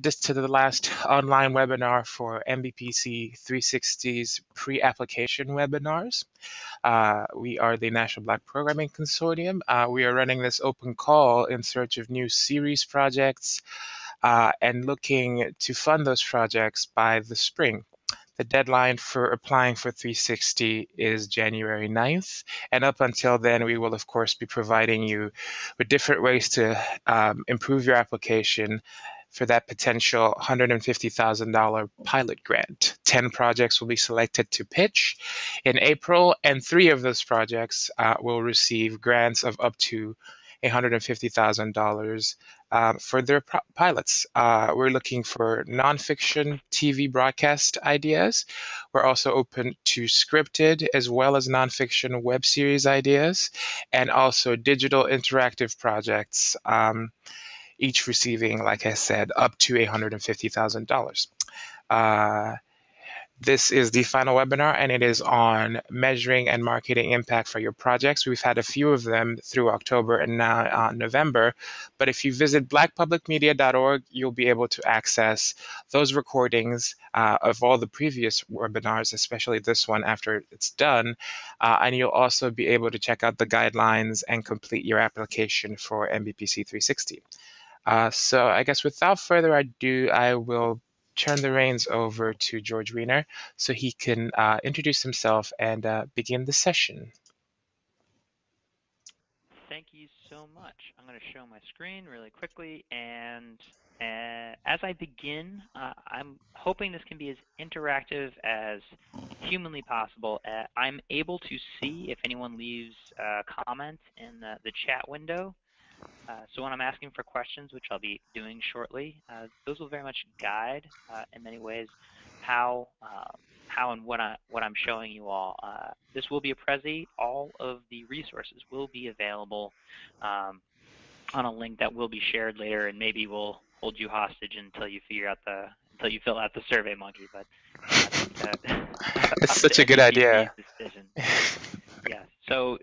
this to the last online webinar for MBPC 360's pre-application webinars. We are the National Black Programming Consortium. We are running this open call in search of new series projects and looking to fund those projects by the spring. The deadline for applying for 360 is January 9th. And up until then, we will, of course, be providing you with different ways to improve your application for that potential $150,000 pilot grant. 10 projects will be selected to pitch in April, and 3 of those projects will receive grants of up to $150,000 for their pilots. We're looking for nonfiction TV broadcast ideas. We're also open to scripted as well as nonfiction web series ideas, and also digital interactive projects, each receiving, like I said, up to $150,000. This is the final webinar, and it is on measuring and marketing impact for your projects. We've had a few of them through October and now November, but if you visit blackpublicmedia.org, you'll be able to access those recordings of all the previous webinars, especially this one after it's done, and you'll also be able to check out the guidelines and complete your application for MBPC 360. So I guess without further ado, I will turn the reins over to George Wiener so he can introduce himself and begin the session. Thank you so much. I'm going to show my screen really quickly, and as I begin, I'm hoping this can be as interactive as humanly possible. I'm able to see if anyone leaves a comment in the chat window. So when I'm asking for questions, which I'll be doing shortly, those will very much guide, in many ways, how and what I'm showing you all. This will be a Prezi. All of the resources will be available on a link that will be shared later, and maybe we'll hold you hostage until you fill out the Survey Monkey. But it's such a good idea. Yeah, so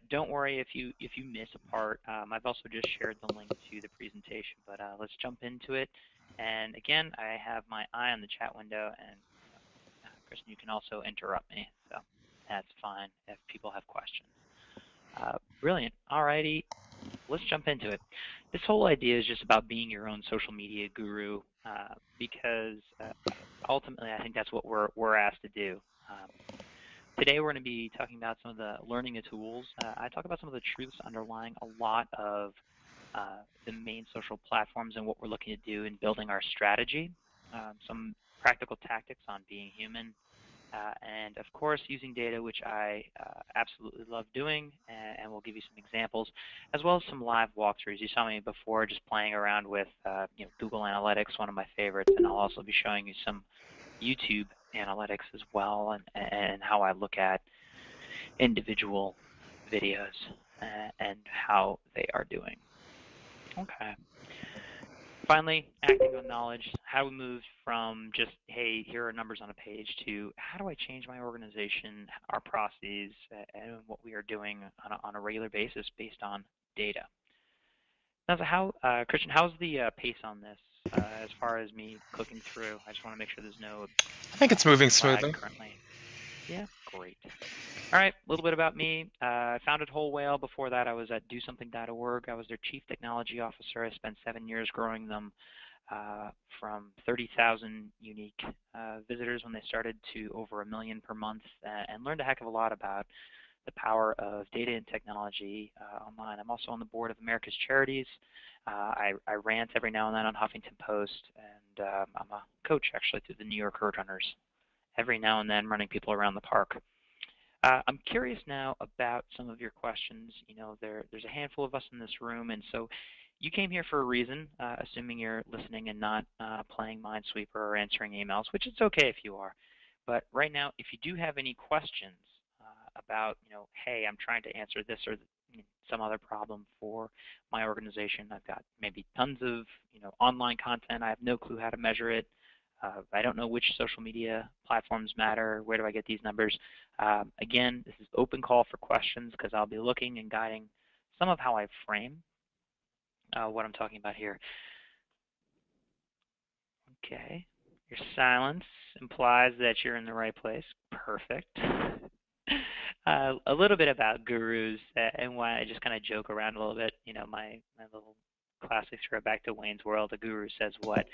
don't worry if you miss a part. I've also just shared the link to the presentation, but let's jump into it. And again, I have my eye on the chat window, and Kristen, you can also interrupt me, so that's fine if people have questions. Brilliant. Alrighty, let's jump into it. This whole idea is just about being your own social media guru, because ultimately I think that's what we're asked to do. Today we're going to be talking about some of the learning tools. I talk about some of the truths underlying a lot of the main social platforms and what we're looking to do in building our strategy, some practical tactics on being human, and of course using data, which I absolutely love doing, and we'll give you some examples, as well as some live walkthroughs. You saw me before just playing around with Google Analytics, one of my favorites, and I'll also be showing you some YouTube analytics as well, and how I look at individual videos and how they are doing. Okay. Finally, acting on knowledge, how we move from just, hey, here are numbers on a page, to how do I change my organization, our processes, and what we are doing on a regular basis based on data. Now, so Christian, how's the pace on this as far as me clicking through? I just want to make sure there's no I think it's moving smoothly. Currently. Yeah, great. All right, a little bit about me. I founded Whole Whale. Before that, I was at DoSomething.org. I was their Chief Technology Officer. I spent 7 years growing them from 30,000 unique visitors when they started to over 1 million per month, and learned a heck of a lot about the power of data and technology online. I'm also on the board of America's Charities. I rant every now and then on Huffington Post, and I'm a coach actually through the New York Roadrunners, every now and then running people around the park. I'm curious now about some of your questions. You know, there's a handful of us in this room, and so you came here for a reason, assuming you're listening and not playing Minesweeper or answering emails, which it's okay if you are. But right now, if you do have any questions about, hey, I'm trying to answer this or some other problem for my organization, I've got maybe tons of online content. I have no clue how to measure it. I don't know which social media platforms matter. Where do I get these numbers? Again, this is open call for questions, because I'll be looking and guiding some of how I frame what I'm talking about here. Okay. Your silence implies that you're in the right place. Perfect. A little bit about gurus and why I just kind of joke around a little bit. You know, my little classics are back to Wayne's World. A guru says what?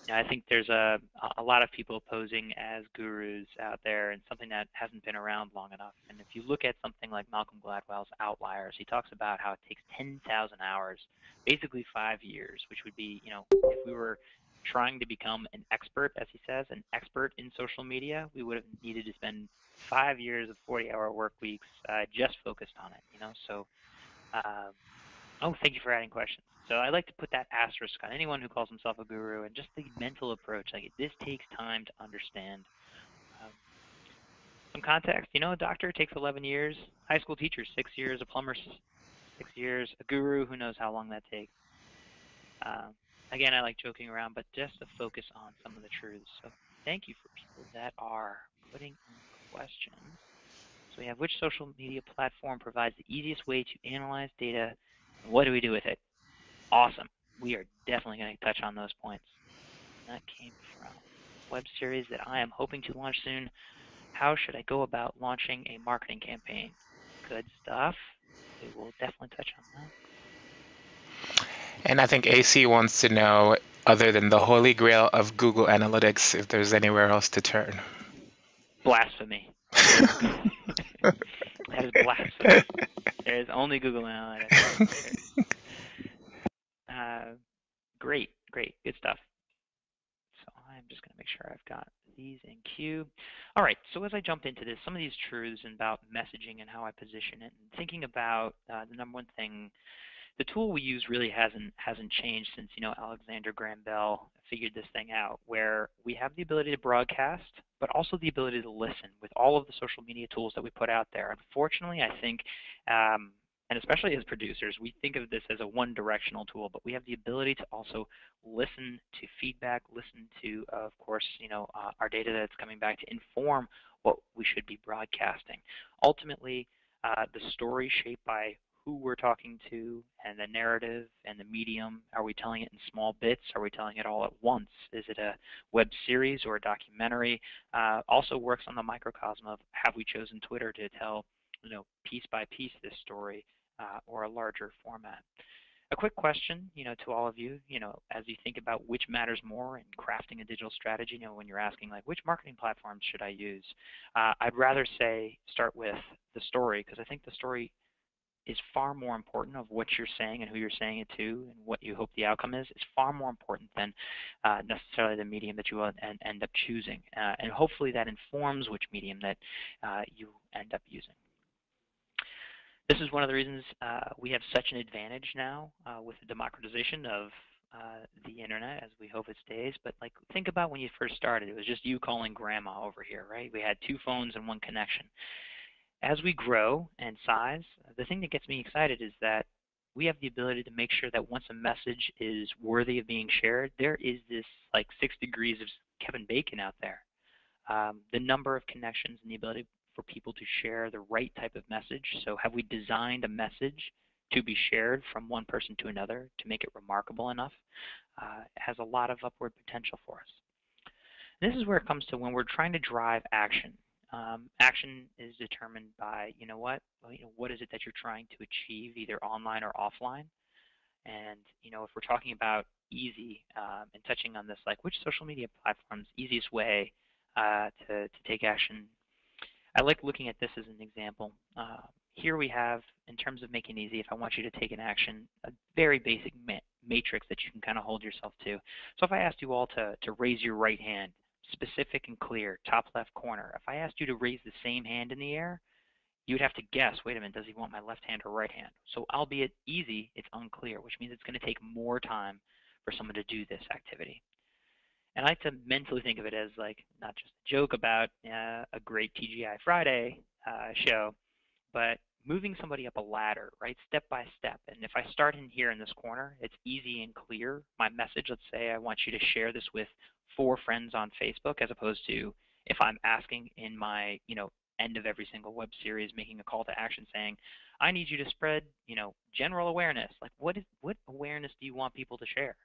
You know, I think there's a lot of people posing as gurus out there, and something that hasn't been around long enough. And if you look at something like Malcolm Gladwell's Outliers, he talks about how it takes 10,000 hours, basically 5 years, which would be, you know, if we were trying to become an expert, as he says, an expert in social media, we would have needed to spend 5 years of 40-hour work weeks just focused on it, you know. So, oh, thank you for adding questions. So I like to put that asterisk on anyone who calls himself a guru, and just the mental approach. Like, this takes time to understand. Um, some context, you know, a doctor takes 11 years, high school teacher 6 years, a plumber 6 years, a guru, who knows how long that takes. Again, I like joking around, but just to focus on some of the truths. So thank you for people that are putting in questions. So we have, which social media platform provides the easiest way to analyze data, and what do we do with it? Awesome. We are definitely going to touch on those points. And that came from a web series that I am hoping to launch soon. How should I go about launching a marketing campaign? Good stuff. We will definitely touch on that. And I think AC wants to know, other than the holy grail of Google Analytics, if there's anywhere else to turn. Blasphemy. That is blasphemy. There is only Google Analytics. Great, good stuff. So I'm just going to make sure I've got these in queue. All right, so as I jump into this, some of these truths about messaging and how I position it, and thinking about the number one thing, the tool we use really hasn't changed since, you know, Alexander Graham Bell figured this thing out, where we have the ability to broadcast, but also the ability to listen with all of the social media tools that we put out there. Unfortunately, I think, and especially as producers, we think of this as a one-directional tool, but we have the ability to also listen to feedback, listen to, of course, you know, our data that's coming back to inform what we should be broadcasting. Ultimately, the story shaped by who we're talking to, and the narrative and the medium. Are we telling it in small bits? Are we telling it all at once? Is it a web series or a documentary? Also works on the microcosm of, have we chosen Twitter to tell, you know, piece by piece this story, or a larger format? A quick question, you know, to all of you, you know, as you think about which matters more in crafting a digital strategy, you know, when you're asking, like, which marketing platforms should I use? I'd rather say start with the story, because I think the story is far more important of what you're saying and who you're saying it to and what you hope the outcome is far more important than necessarily the medium that you will end up choosing. And hopefully that informs which medium that you end up using. This is one of the reasons we have such an advantage now with the democratization of the internet, as we hope it stays. But like, think about when you first started. It was just you calling grandma over here, right? We had 2 phones and 1 connection. As we grow and size, the thing that gets me excited is that we have the ability to make sure that once a message is worthy of being shared, there is this like 6 degrees of Kevin Bacon out there. The number of connections and the ability for people to share the right type of message. So have we designed a message to be shared from one person to another to make it remarkable enough? It has a lot of upward potential for us. This is where it comes to when we're trying to drive action. Action is determined by, you know, what is it that you're trying to achieve, either online or offline. And, you know, if we're talking about easy and touching on this, like, which social media platforms, easiest way to take action, I like looking at this as an example. Here we have, in terms of making it easy, if I want you to take an action, a very basic matrix that you can kind of hold yourself to. So if I asked you all to raise your right hand, specific and clear, top left corner. If I asked you to raise the same hand in the air, you'd have to guess, wait a minute, does he want my left hand or right hand? So albeit easy, it's unclear, which means it's going to take more time for someone to do this activity. And I like to mentally think of it as, like, not just a joke about a great TGI Friday show, but moving somebody up a ladder, right, step by step. And if I start in here in this corner, it's easy and clear. My message, let's say I want you to share this with 4 friends on Facebook, as opposed to if I'm asking in my, you know, end of every single web series, making a call to action saying, I need you to spread, you know, general awareness. Like, what awareness do you want people to share?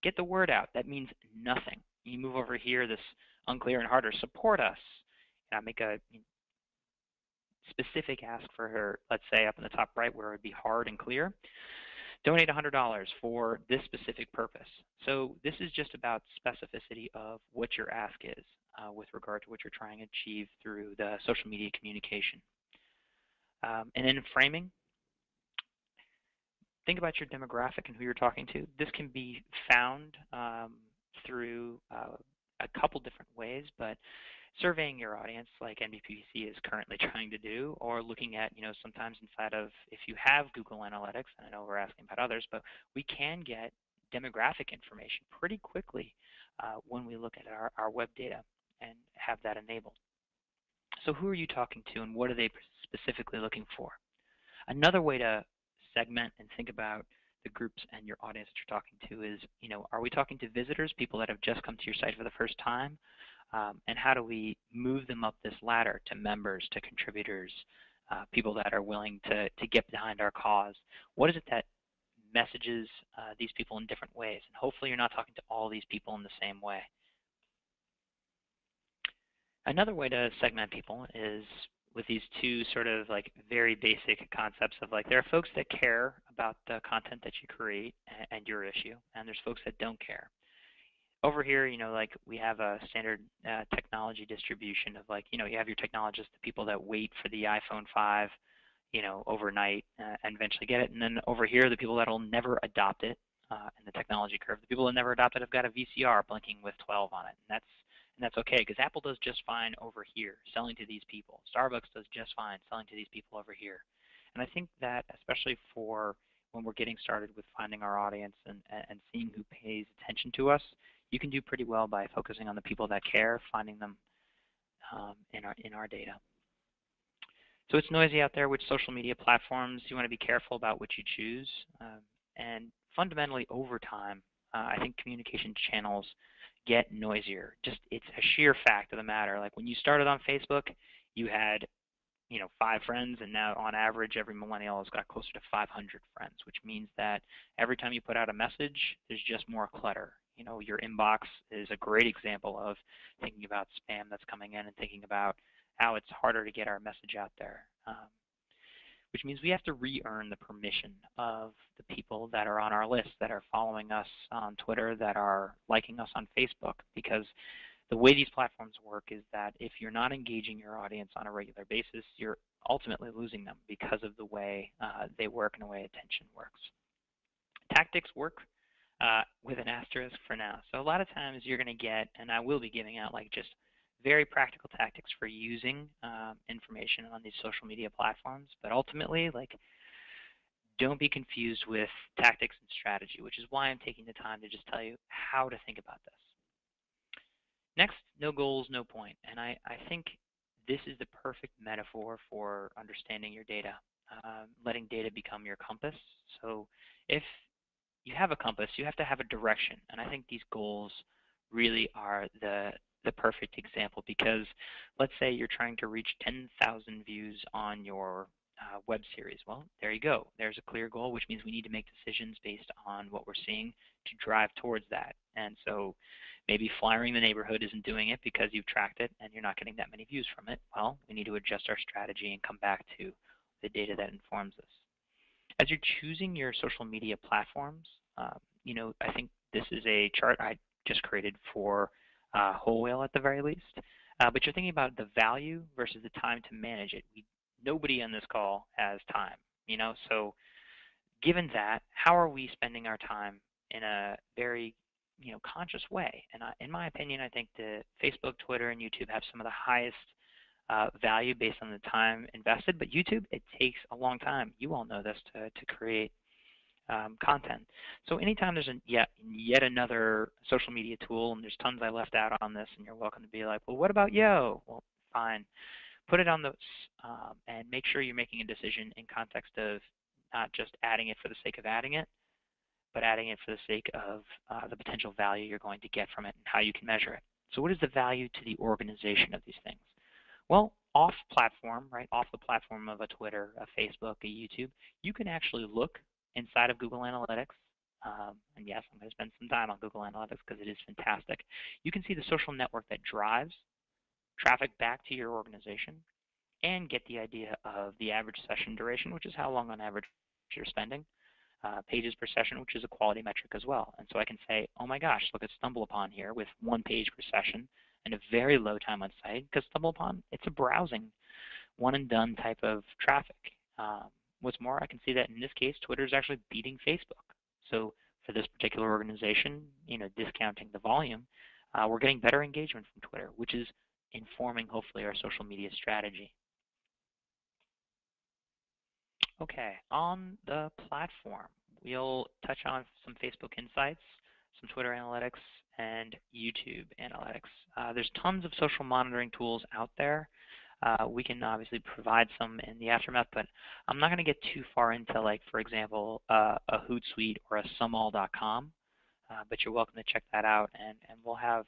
Get the word out. That means nothing. you move over here, this unclear and harder, support us. And I make a specific ask for her, let's say up in the top right where it would be hard and clear. Donate $100 for this specific purpose. So this is just about specificity of what your ask is with regard to what you're trying to achieve through the social media communication. And in framing, think about your demographic and who you're talking to. This can be found through a couple different ways, but surveying your audience like NBPC is currently trying to do, or looking at, sometimes inside of, if you have Google Analytics, and I know we're asking about others, but we can get demographic information pretty quickly when we look at our web data and have that enabled. So who are you talking to and what are they specifically looking for? Another way to segment and think about the groups and your audience that you're talking to is, are we talking to visitors, people that have just come to your site for the first time? And how do we move them up this ladder to members, to contributors, people that are willing to get behind our cause? What is it that messages these people in different ways? And hopefully you're not talking to all these people in the same way. Another way to segment people is with these two sort of like very basic concepts of like, there are folks that care about the content that you create and your issue, and there's folks that don't care. Over here, like we have a standard technology distribution of like, you have your technologists, the people that wait for the iPhone 5, overnight and eventually get it. And then over here, the people that will never adopt it in the technology curve. The people that never adopt it have got a VCR blinking with 12 on it. And that's okay, because Apple does just fine over here selling to these people. Starbucks does just fine selling to these people over here. And I think that especially for when we're getting started with finding our audience and seeing who pays attention to us, you can do pretty well by focusing on the people that care, finding them in our data. So it's noisy out there. Which social media platforms? You want to be careful about what you choose. And fundamentally, over time, I think communication channels get noisier. Just it's a sheer fact of the matter. Like when you started on Facebook, you had 5 friends, and now on average every millennial has got closer to 500 friends, which means that every time you put out a message, there's just more clutter. Your inbox is a great example of thinking about spam that's coming in and thinking about how it's harder to get our message out there, which means we have to re-earn the permission of the people that are on our list, that are following us on Twitter, that are liking us on Facebook, because the way these platforms work is that if you're not engaging your audience on a regular basis, you're ultimately losing them because of the way they work and the way attention works. Tactics work with an asterisk for now. So a lot of times you're going to get, and I will be giving out like just very practical tactics for using information on these social media platforms, but ultimately, like, don't be confused with tactics and strategy, which is why I'm taking the time to just tell you how to think about this. Next, no goals, no point. And I think this is the perfect metaphor for understanding your data, letting data become your compass. So if you have a compass, you have to have a direction. And I think these goals really are the perfect example, because let's say you're trying to reach 10,000 views on your web series. Well, there you go. There's a clear goal, which means we need to make decisions based on what we're seeing to drive towards that. And so maybe flyering the neighborhood isn't doing it because you've tracked it and you're not getting that many views from it. Well, we need to adjust our strategy and come back to the data that informs us. As you're choosing your social media platforms, I think this is a chart I just created for Whole Whale at the very least. But you're thinking about the value versus the time to manage it. Nobody on this call has time, so given that, how are we spending our time in a very conscious way? And in my opinion, I think the Facebook, Twitter, and YouTube have some of the highest value based on the time invested. But YouTube, it takes a long time. You all know this, to create content. So anytime there's yet another social media tool, and there's tons I left out on this, and you're welcome to be like, well, what about Yo? Well, fine. Put it on those and make sure you're making a decision in context of not just adding it for the sake of adding it, but adding it for the sake of the potential value you're going to get from it and how you can measure it. So what is the value to the organization of these things? Well, off platform, right, off the platform of a Twitter, a Facebook, a YouTube, you can actually look inside of Google Analytics And yes, I'm going to spend some time on Google Analytics because it is fantastic. You can see the social network that drives traffic back to your organization and get the idea of the average session duration, which is how long on average you're spending, pages per session, which is a quality metric as well. And so I can say, oh my gosh, look at StumbleUpon here with 1 page per session and a very low time on site, because StumbleUpon, it's a browsing one and done type of traffic. What's more, I can see that in this case, Twitter is actually beating Facebook. So for this particular organization, discounting the volume, we're getting better engagement from Twitter, which is informing hopefully our social media strategy. Okay, on the platform, we'll touch on some Facebook Insights, some Twitter Analytics, and YouTube Analytics. There's tons of social monitoring tools out there. We can obviously provide some in the aftermath, but I'm not going to get too far into, like, for example, a Hootsuite or a sumall.com, but you're welcome to check that out, and we'll have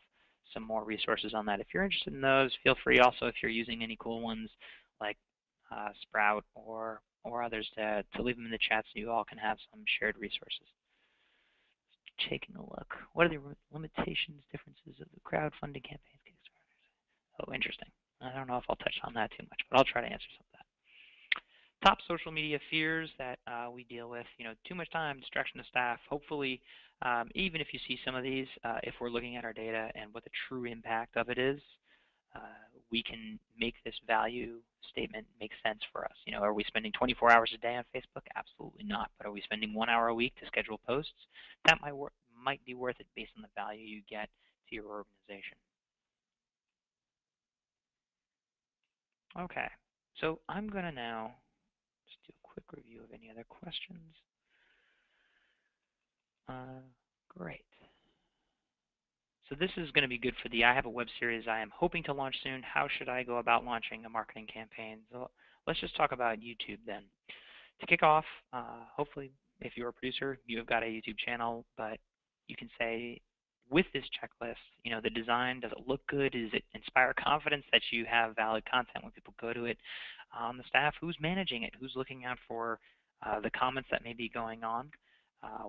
some more resources on that. If you're interested in those, feel free also, if you're using any cool ones like Sprout or others, to leave them in the chat so you all can have some shared resources. Taking a look. What are the limitations, differences of the crowdfunding campaigns? Oh, interesting. I don't know if I'll touch on that too much, but I'll try to answer some of that. Top social media fears that we deal with, too much time, distraction of staff. Hopefully, even if you see some of these, if we're looking at our data and what the true impact of it is, we can make this value statement make sense for us. Are we spending 24 hours a day on Facebook? Absolutely not. But are we spending 1 hour a week to schedule posts? That might be worth it based on the value you get to your organization. Okay, so I'm going to now just do a quick review of any other questions. Great. So this is going to be good for I have a web series I am hoping to launch soon. How should I go about launching a marketing campaign? So let's just talk about YouTube then. To kick off, hopefully, if you're a producer, you have got a YouTube channel, but you can say, with this checklist, the design, does it look good? Does it inspire confidence that you have valid content when people go to it? The staff, who's managing it? Who's looking out for the comments that may be going on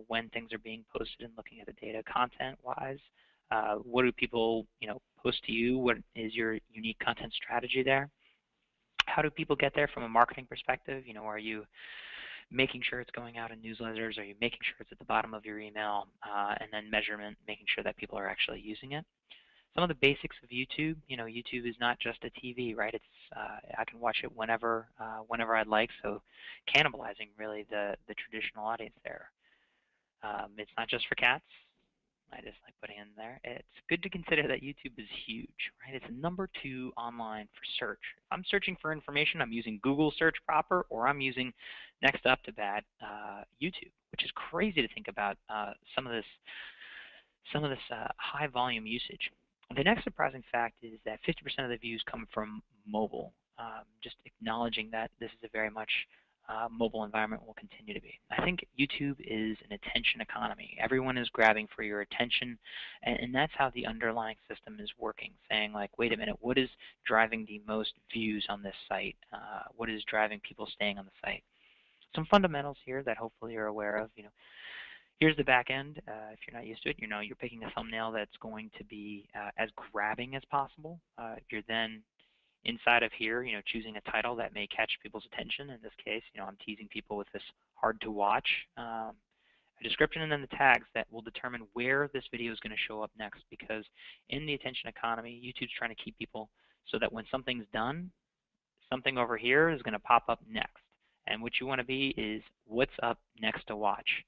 when things are being posted and looking at the data content-wise? What do people, post to you? What is your unique content strategy there? How do people get there from a marketing perspective? Are you making sure it's going out in newsletters? Are you making sure it's at the bottom of your email? And then measurement, making sure that people are actually using it. Some of the basics of YouTube. YouTube is not just a TV, right? It's I can watch it whenever I'd like. So cannibalizing really the traditional audience there. It's not just for cats. I just like putting in there. It's good to consider that YouTube is huge, right? It's #2 online for search. If I'm searching for information, I'm using Google search proper, or I'm using next up to bat YouTube, which is crazy to think about some of this high volume usage. The next surprising fact is that 50% of the views come from mobile. Just acknowledging that this is a very much mobile environment will continue to be. I think YouTube is an attention economy. Everyone is grabbing for your attention, and that's how the underlying system is working, saying like, wait a minute, what is driving the most views on this site? What is driving people staying on the site? Some fundamentals here that hopefully you're aware of. Here's the back end. If you're not used to it, you're picking a thumbnail that's going to be as grabbing as possible. You're then inside of here, choosing a title that may catch people's attention. In this case, I'm teasing people with this hard to watch. A description and then the tags that will determine where this video is going to show up next, because in the attention economy, YouTube's trying to keep people so that when something's done, something over here is going to pop up next. And what you want to be is what's up next to watch.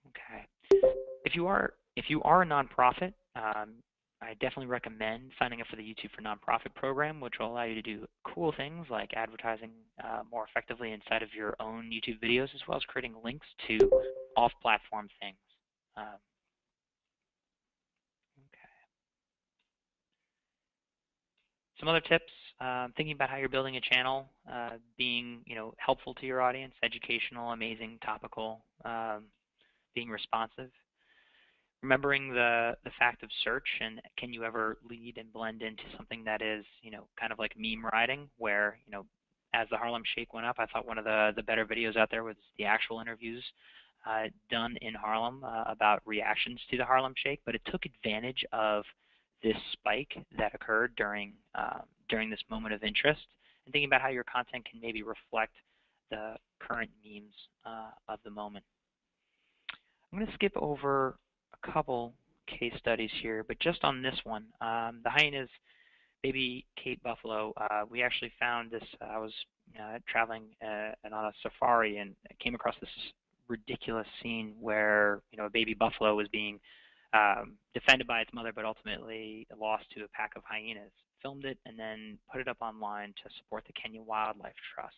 Okay. If you are a nonprofit, I definitely recommend signing up for the YouTube for Nonprofit program, which will allow you to do cool things like advertising more effectively inside of your own YouTube videos, as well as creating links to off-platform things. Okay. Some other tips: thinking about how you're building a channel, being helpful to your audience, educational, amazing, topical, being responsive. Remembering the fact of search, and can you ever lead and blend into something that is, kind of like meme writing, where, as the Harlem Shake went up, I thought one of the better videos out there was the actual interviews done in Harlem about reactions to the Harlem Shake, but it took advantage of this spike that occurred during this moment of interest, and thinking about how your content can maybe reflect the current memes of the moment. I'm going to skip over a couple case studies here, but just on this one, the hyenas, baby Cape buffalo, we actually found this. I was traveling and on a safari and came across this ridiculous scene where a baby buffalo was being defended by its mother, but ultimately lost to a pack of hyenas. Filmed it and then put it up online to support the Kenya Wildlife Trust.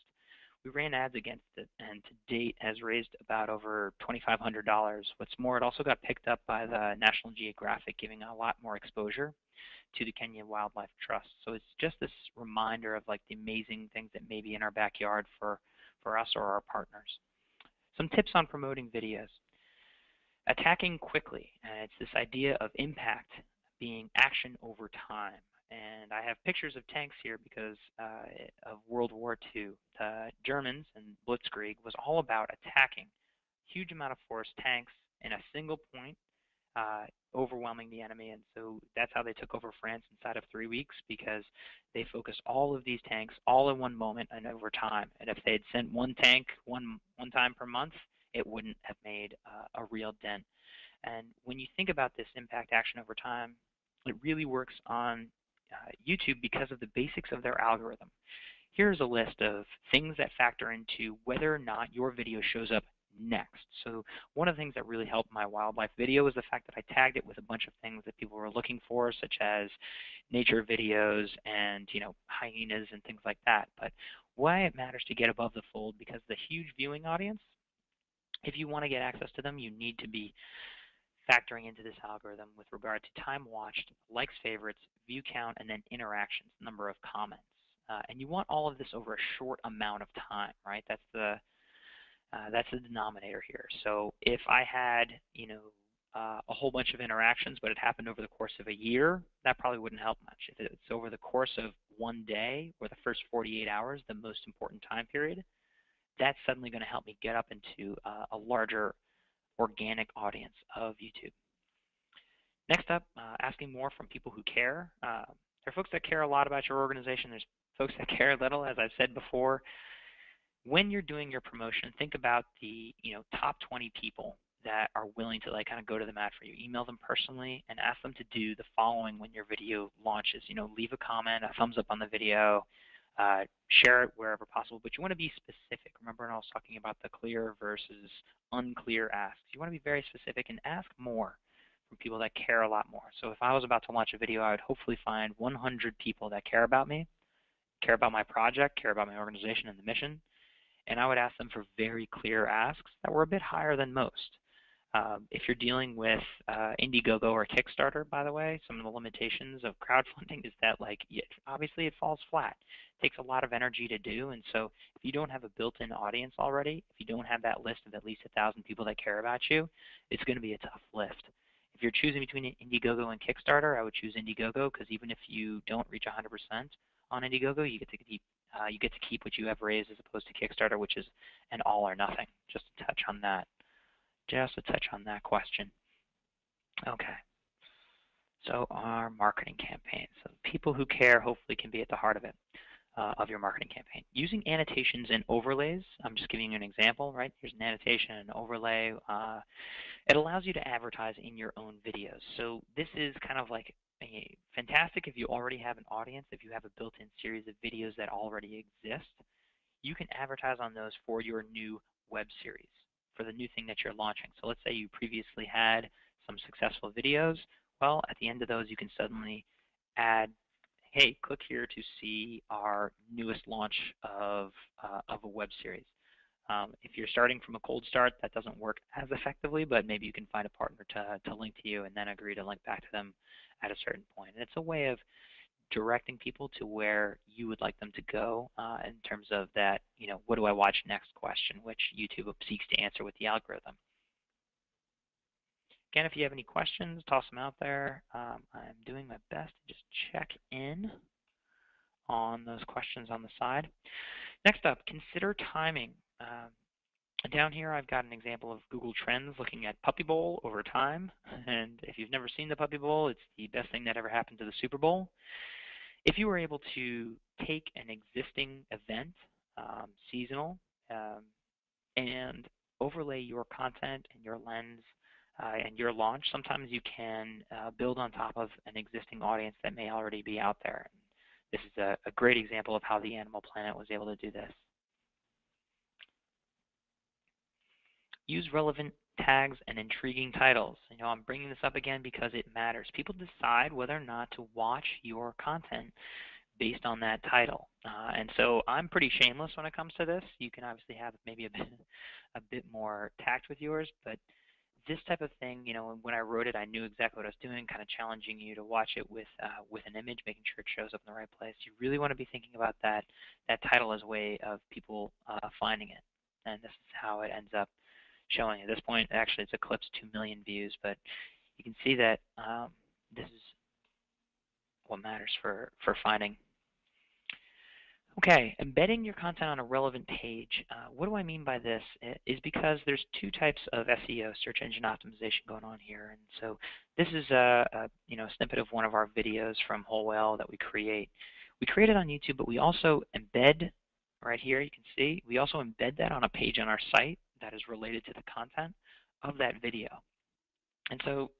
We ran ads against it, and to date has raised about over $2,500. What's more, it also got picked up by the National Geographic, giving a lot more exposure to the Kenya Wildlife Trust. So it's just this reminder of like the amazing things that may be in our backyard for us or our partners. Some tips on promoting videos. Attacking quickly. It's this idea of impact being action over time. And I have pictures of tanks here because of World War II. The Germans and Blitzkrieg was all about attacking huge amount of force, tanks in a single point, overwhelming the enemy. And so that's how they took over France inside of 3 weeks, because they focused all of these tanks all in one moment and over time. And if they had sent one tank one time per month, it wouldn't have made a real dent. And when you think about this impact action over time, it really works on YouTube because of the basics of their algorithm. Here's a list of things that factor into whether or not your video shows up next. So one of the things that really helped my wildlife video is the fact that I tagged it with a bunch of things that people were looking for, such as nature videos and hyenas and things like that. But why it matters to get above the fold, because the huge viewing audience, if you want to get access to them, you need to be factoring into this algorithm with regard to time watched, likes, favorites, view count, and then interactions, number of comments. And you want all of this over a short amount of time, right? That's the denominator here. So if I had, a whole bunch of interactions, but it happened over the course of a year, that probably wouldn't help much. If it's over the course of one day or the first 48 hours, the most important time period, that's suddenly going to help me get up into a larger organic audience of YouTube. Next up, asking more from people who care. There are folks that care a lot about your organization. There's folks that care little, as I've said before. When you're doing your promotion, think about the top 20 people that are willing to kind of go to the mat for you. Email them personally and ask them to do the following when your video launches. Leave a comment, a thumbs up on the video, share it wherever possible, but you want to be specific. Remember when I was talking about the clear versus unclear asks? You want to be very specific and ask more from people that care a lot more. So if I was about to launch a video, I would hopefully find 100 people that care about me, care about my project, care about my organization and the mission, and I would ask them for very clear asks that were a bit higher than most. If you're dealing with Indiegogo or Kickstarter, by the way, some of the limitations of crowdfunding is that obviously it falls flat. It takes a lot of energy to do, and so if you don't have a built-in audience already, if you don't have that list of at least 1,000 people that care about you, it's going to be a tough lift. If you're choosing between Indiegogo and Kickstarter, I would choose Indiegogo, because even if you don't reach 100% on Indiegogo, you get to keep what you have raised, as opposed to Kickstarter, which is an all or nothing. Just to touch on that. Just to touch on that question. Okay. So our marketing campaign. So people who care hopefully can be at the heart of it, of your marketing campaign. Using annotations and overlays. I'm just giving you an example, right? Here's an annotation and an overlay. It allows you to advertise in your own videos. So this is kind of like fantastic if you already have an audience, if you have a built-in series of videos that already exist. You can advertise on those for your new web series, for the new thing that you're launching. So let's say you previously had some successful videos. Well, at the end of those, you can suddenly add, hey, click here to see our newest launch of a web series. If you're starting from a cold start, that doesn't work as effectively, but maybe you can find a partner to link to you and then agree to link back to them at a certain point. And it's a way of directing people to where you would like them to go in terms of that, what do I watch next question, which YouTube seeks to answer with the algorithm. Again, if you have any questions, toss them out there. I'm doing my best to just check in on those questions on the side. Next up, consider timing. Down here, I've got an example of Google Trends looking at Puppy Bowl over time. And if you've never seen the Puppy Bowl, it's the best thing that ever happened to the Super Bowl. If you were able to take an existing event, seasonal, and overlay your content and your lens and your launch, sometimes you can build on top of an existing audience that may already be out there. This is a great example of how the Animal Planet was able to do this. Use relevant tags and intriguing titles. I'm bringing this up again because it matters. People decide whether or not to watch your content based on that title. And so I'm pretty shameless when it comes to this. You can obviously have maybe a bit more tact with yours, but this type of thing, when I wrote it, I knew exactly what I was doing, kind of challenging you to watch it with an image, making sure it shows up in the right place. You really want to be thinking about that title as a way of people finding it. And this is how it ends up showing. At this point, actually, it's eclipsed 2 million views, but you can see that this is what matters for finding. Okay, embedding your content on a relevant page. What do I mean by this? Is because there's two types of SEO, search engine optimization, going on here. And so this is a snippet of one of our videos from Whole Whale that we create. We create it on YouTube, but we also embed right here. You can see we also embed that on a page on our site that is related to the content of that video. And so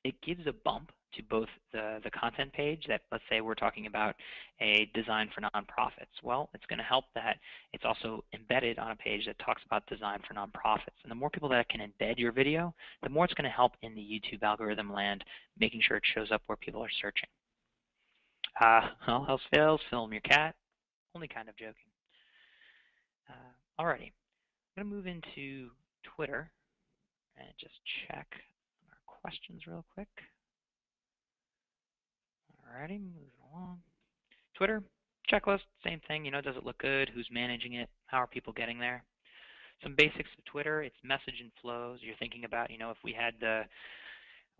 it gives a bump to both the content page that, let's say we're talking about a design for nonprofits. Well, it's going to help that it's also embedded on a page that talks about design for nonprofits. And the more people that can embed your video, the more it's going to help in the YouTube algorithm land, making sure it shows up where people are searching. All else fails, film your cat. Only kind of joking. Alrighty, I'm going to move into Twitter and just check our questions real quick. Alrighty, moving along. Twitter, checklist, same thing. Does it look good? Who's managing it? How are people getting there? Some basics of Twitter, it's message and flows. You're thinking about, if we had the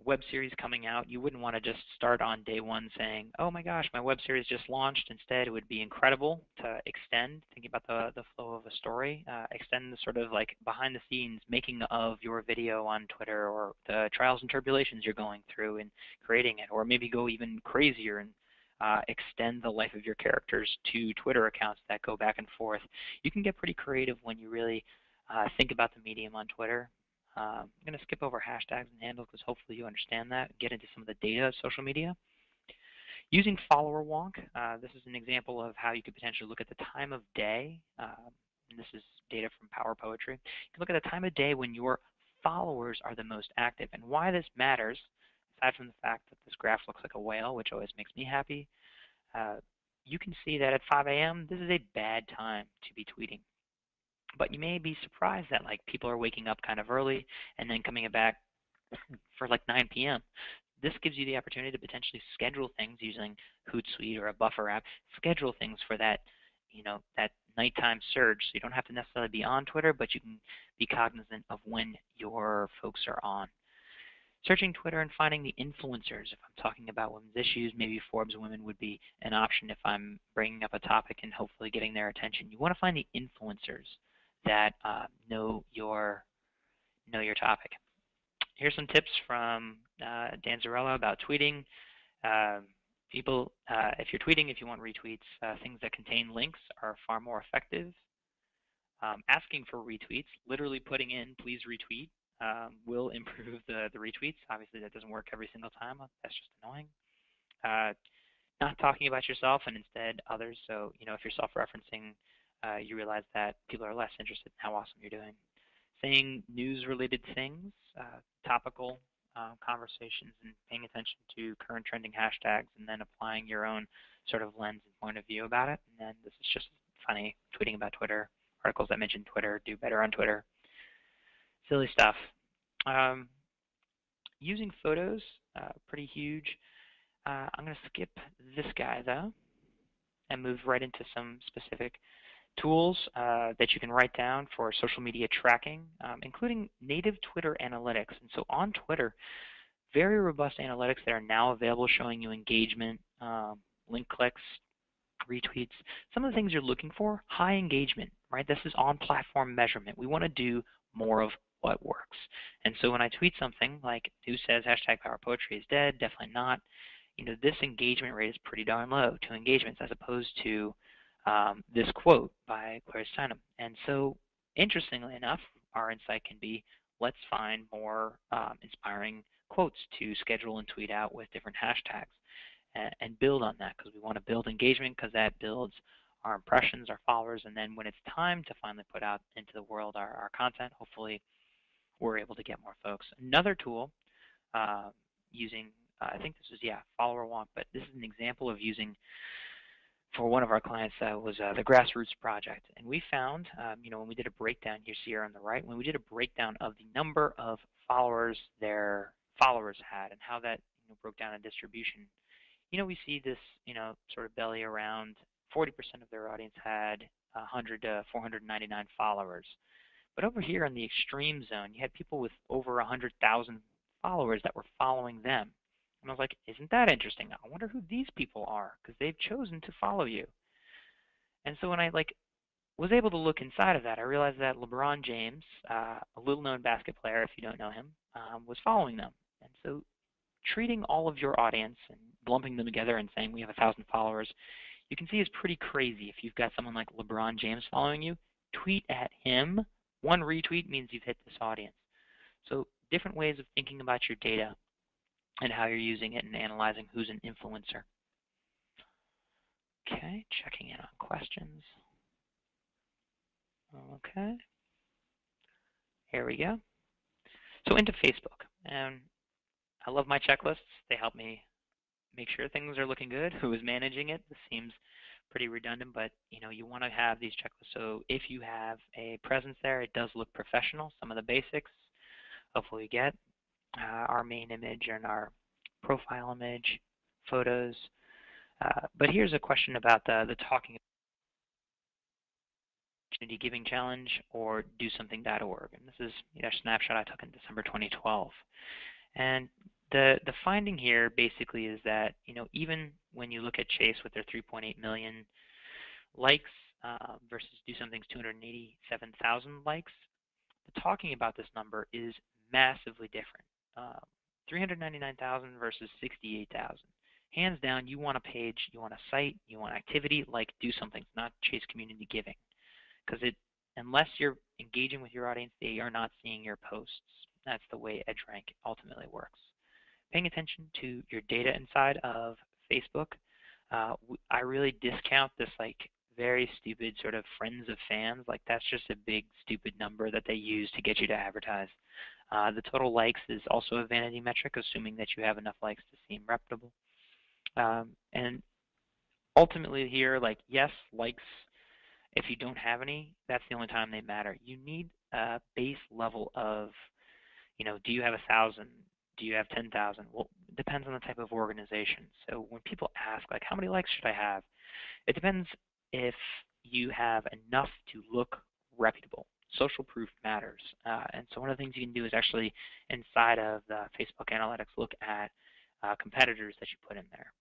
web series coming out, you wouldn't want to just start on day one saying, oh my gosh, my web series just launched. Instead, it would be incredible to extend, thinking about the flow of a story, extend the sort of like behind the scenes making of your video on Twitter, or the trials and tribulations you're going through in creating it, or maybe go even crazier and extend the life of your characters to Twitter accounts that go back and forth. You can get pretty creative when you really think about the medium on Twitter. I'm going to skip over hashtags and handles because hopefully you understand that, get into some of the data of social media. Using follower wonk, this is an example of how you could potentially look at the time of day. And this is data from Power Poetry. You can look at the time of day when your followers are the most active. And why this matters, aside from the fact that this graph looks like a whale, which always makes me happy, you can see that at 5 a.m., this is a bad time to be tweeting. But you may be surprised that people are waking up kind of early and then coming back for 9 p.m. This gives you the opportunity to potentially schedule things using Hootsuite or a buffer app. Schedule things for that, that nighttime surge. So you don't have to necessarily be on Twitter, but you can be cognizant of when your folks are on. Searching Twitter and finding the influencers. If I'm talking about women's issues, maybe Forbes Women would be an option if I'm bringing up a topic and hopefully getting their attention. You want to find the influencers that know your topic. Here's some tips from Dan Zarella about tweeting. People, if you're tweeting, if you want retweets, things that contain links are far more effective. Asking for retweets, literally putting in "please retweet," will improve the retweets. Obviously, that doesn't work every single time. That's just annoying. Not talking about yourself and instead others. So, if you're self-referencing, you realize that people are less interested in how awesome you're doing. Saying news-related things, topical conversations, and paying attention to current trending hashtags, and then applying your own sort of lens and point of view about it. And then this is just funny, tweeting about Twitter, articles that mention Twitter, do better on Twitter. Silly stuff. Using photos, pretty huge. I'm going to skip this guy, though, and move right into some specific tools that you can write down for social media tracking, including native Twitter analytics. And so on Twitter, very robust analytics that are now available showing you engagement, link clicks, retweets, some of the things you're looking for, high engagement, right? This is on-platform measurement. We want to do more of what works. And so when I tweet something like, who says hashtag power poetry is dead? Definitely not. This engagement rate is pretty darn low, 2 engagements, as opposed to this quote by Claire Steinem. And so interestingly enough, our insight can be, let's find more inspiring quotes to schedule and tweet out with different hashtags and build on that, because we want to build engagement, because that builds our impressions, our followers, and then when it's time to finally put out into the world our content, hopefully we're able to get more folks. Another tool using, I think this was, follower want, but this is an example of using, for one of our clients, was the Grassroots Project. And we found, when we did a breakdown, you see here on the right, when we did a breakdown of the number of followers their followers had and how that broke down in distribution, we see this, sort of belly around 40% of their audience had 100 to 499 followers. But over here in the extreme zone, you had people with over 100,000 followers that were following them. And I was like, isn't that interesting? I wonder who these people are, because they've chosen to follow you. And so when I was able to look inside of that, I realized that LeBron James, a little-known basket player, if you don't know him, was following them. And so treating all of your audience and lumping them together and saying we have 1,000 followers, you can see is pretty crazy. If you've got someone like LeBron James following you, tweet at him. One retweet means you've hit this audience. So different ways of thinking about your data and how you're using it and analyzing who's an influencer. Okay, checking in on questions. Okay, here we go. So into Facebook. And I love my checklists. They help me make sure things are looking good. Who is managing it? This seems pretty redundant, but you want to have these checklists. So if you have a presence there, it does look professional. Some of the basics, hopefully you get our main image and our profile image, photos. But here's a question about the talking opportunity giving challenge or DoSomething.org. And this is a snapshot I took in December 2012. And the finding here basically is that even when you look at Chase with their 3.8 million likes versus DoSomething's 287,000 likes, the talking about this number is massively different. 399,000 versus 68,000. Hands down, you want a page, you want a site, you want activity like DoSomething, not Chase Community Giving, because unless you're engaging with your audience, they are not seeing your posts. That's the way EdgeRank ultimately works. Paying attention to your data inside of Facebook, I really discount this very stupid sort of friends of fans. That's just a big stupid number that they use to get you to advertise. The total likes is also a vanity metric, assuming that you have enough likes to seem reputable. And ultimately here, yes, likes, if you don't have any, that's the only time they matter. You need a base level of, do you have 1,000? Do you have 10,000? Well, it depends on the type of organization. So when people ask, how many likes should I have? It depends if you have enough to look reputable. Social proof matters. And so one of the things you can do is actually, inside of the Facebook Analytics, look at competitors that you put in there.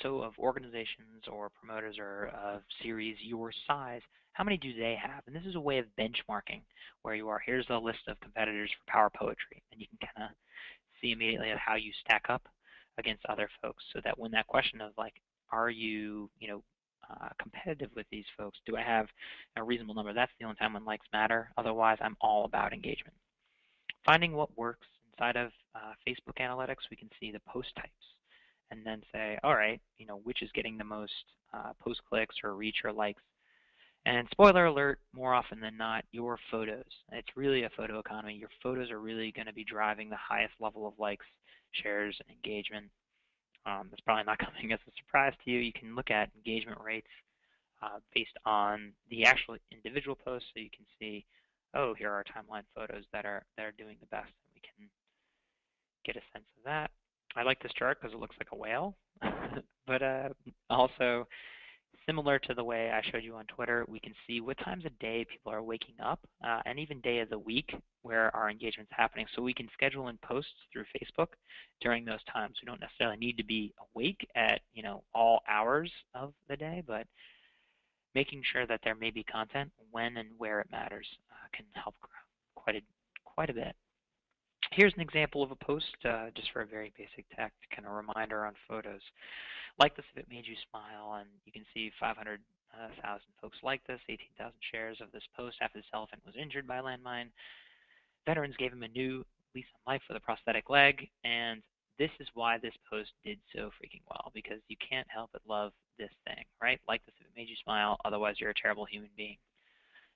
So of organizations or promoters or of series your size, how many do they have? And this is a way of benchmarking where you are. Here's the list of competitors for power poetry. And you can kind of see immediately how you stack up against other folks, so that when that question of are you, competitive with these folks, do I have a reasonable number? That's the only time when likes matter. Otherwise, I'm all about engagement. Finding what works inside of Facebook Analytics, we can see the post types and then say, all right, which is getting the most post clicks or reach or likes. And spoiler alert, more often than not, your photos. It's really a photo economy. Your photos are really going to be driving the highest level of likes, shares, and engagement. That's probably not coming as a surprise to you. You can look at engagement rates based on the actual individual posts, so you can see, oh, here are timeline photos that are doing the best. And we can get a sense of that. I like this chart because it looks like a whale, but also similar to the way I showed you on Twitter, we can see what times of day people are waking up and even day of the week where our engagement's happening. So we can schedule in posts through Facebook during those times. We don't necessarily need to be awake at all hours of the day, but making sure that there may be content when and where it matters can help quite a bit. Here's an example of a post just for a very basic text, kind of reminder on photos. Like this if it made you smile, and you can see 500,000 folks like this, 18,000 shares of this post after this elephant was injured by a landmine. Veterans gave him a new lease on life with a prosthetic leg, and this is why this post did so freaking well, because you can't help but love this thing, right? Like this if it made you smile, otherwise you're a terrible human being.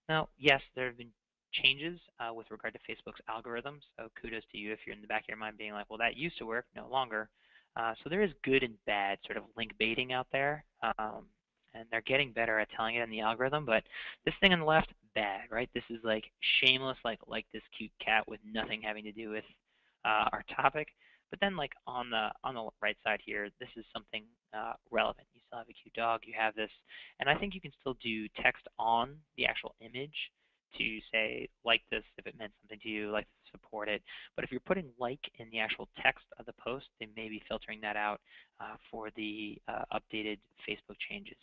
Now, yes, there have been changes with regard to Facebook's algorithms, so kudos to you if you're in the back of your mind being like, well, that used to work, no longer. So there is good and bad sort of link baiting out there, and they're getting better at telling it in the algorithm, but this thing on the left, bad, right? This is like shameless, like this cute cat with nothing having to do with our topic. But then like on the right side here, this is something relevant. You still have a cute dog, you have this, and I think you can still do text on the actual image to say like this if it meant something to you, like to support it. But if you're putting like in the actual text of the post, they may be filtering that out for the updated Facebook changes.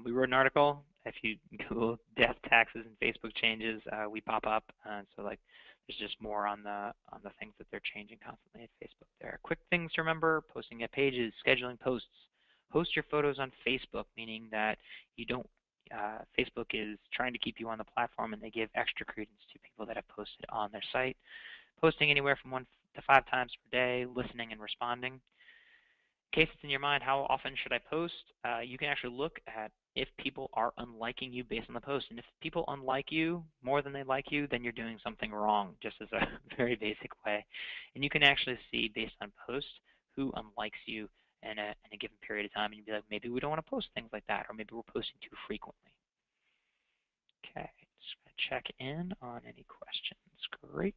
We wrote an article. If you Google death, taxes, and Facebook changes, we pop up. So like, there's just more on the things that they're changing constantly at Facebook. There are quick things to remember: posting at pages, scheduling posts, host your photos on Facebook, meaning that you don't. Facebook is trying to keep you on the platform, and they give extra credence to people that have posted on their site. Posting anywhere from 1 to 5 times per day, listening and responding. In case it's in your mind, how often should I post? You can actually look at if people are unliking you based on the post. And if people unlike you more than they like you, then you're doing something wrong, just as a very basic way. And you can actually see based on posts who unlikes you in a given period of time. And you'd be like, maybe we don't want to post things like that, or maybe we're posting too frequently. Okay, just going to check in on any questions. Great.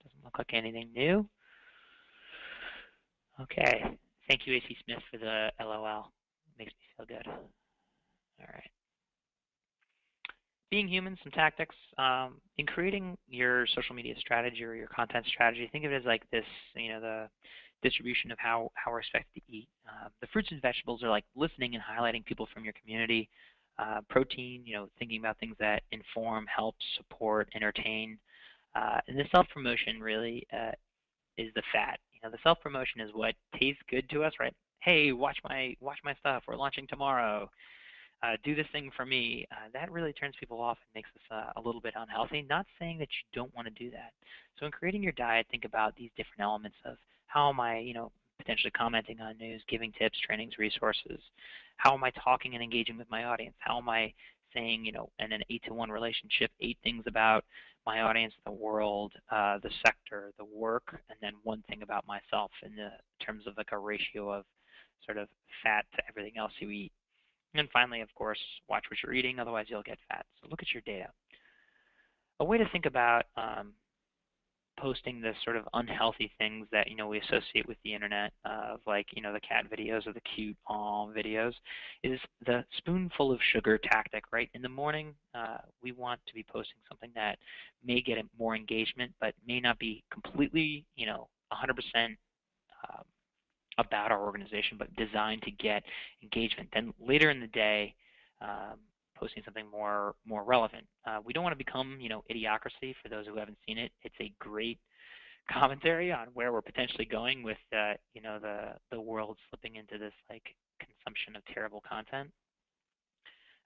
Doesn't look like anything new. Okay. Thank you, AC Smith, for the LOL. Makes me feel good. All right. Being human, some tactics. In creating your social media strategy or your content strategy, think of it as like this, the distribution of how we're expected to eat. The fruits and vegetables are like listening and highlighting people from your community. Protein, thinking about things that inform, help, support, entertain. And the self-promotion really is the fat. The self-promotion is what tastes good to us, right? Hey, watch my stuff. We're launching tomorrow. Do this thing for me. That really turns people off and makes us a little bit unhealthy. Not saying that you don't want to do that. So in creating your diet, think about these different elements of how am I, potentially commenting on news, giving tips, trainings, resources. How am I talking and engaging with my audience? How am I saying, in an 8-to-1 relationship, 8 things about my audience, the world, the sector, the work, and then 1 thing about myself in the terms of like a ratio of sort of fat to everything else you eat. And finally, of course, watch what you're eating, otherwise you'll get fat. So look at your data. A way to think about posting the sort of unhealthy things that we associate with the internet, of like the cat videos or the cute videos, is the spoonful of sugar tactic. Right in the morning, we want to be posting something that may get more engagement, but may not be completely 100% about our organization, but designed to get engagement. Then later in the day, posting something more relevant. We don't want to become, idiocracy. For those who haven't seen it, it's a great commentary on where we're potentially going with, the world slipping into this like consumption of terrible content.